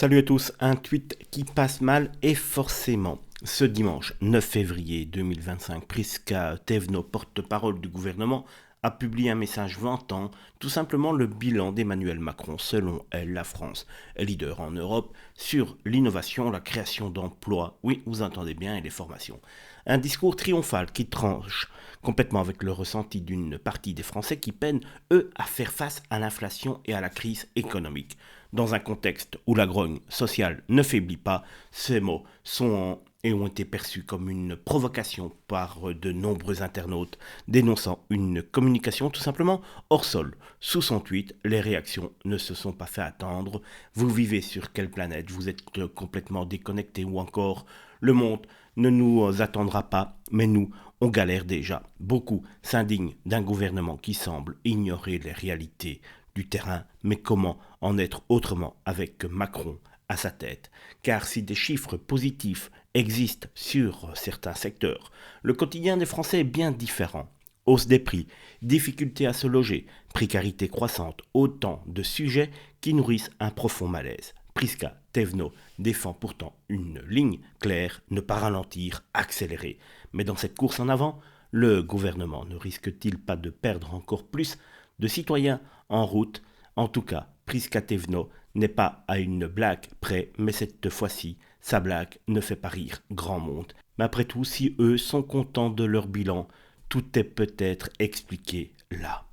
Salut à tous, un tweet qui passe mal et forcément. Ce dimanche 9 février 2025, Prisca Thévenot, porte-parole du gouvernement, a publié un message vantant tout simplement le bilan d'Emmanuel Macron. Selon elle, la France est leader en Europe sur l'innovation, la création d'emplois, oui, vous entendez bien, et les formations. Un discours triomphal qui tranche complètement avec le ressenti d'une partie des Français qui peinent, eux, à faire face à l'inflation et à la crise économique. Dans un contexte où la grogne sociale ne faiblit pas, ces mots sont et ont été perçus comme une provocation par de nombreux internautes, dénonçant une communication tout simplement hors sol. Sous son tweet, les réactions ne se sont pas fait attendre. Vous vivez sur quelle planète? Vous êtes complètement déconnecté ou encore le monde ne nous attendra pas, mais nous, on galère déjà. Beaucoup s'indignent d'un gouvernement qui semble ignorer les réalités du terrain, mais comment en être autrement avec Macron à sa tête? Car si des chiffres positifs existent sur certains secteurs, le quotidien des Français est bien différent. Hausse des prix, difficulté à se loger, précarité croissante, autant de sujets qui nourrissent un profond malaise. Prisca Thévenot défend pourtant une ligne claire, ne pas ralentir, accélérer. Mais dans cette course en avant, le gouvernement ne risque-t-il pas de perdre encore plus de citoyens en route? En tout cas, Prisca Thévenot n'est pas à une blague près, mais cette fois-ci, sa blague ne fait pas rire grand monde. Mais après tout, si eux sont contents de leur bilan, tout est peut-être expliqué là.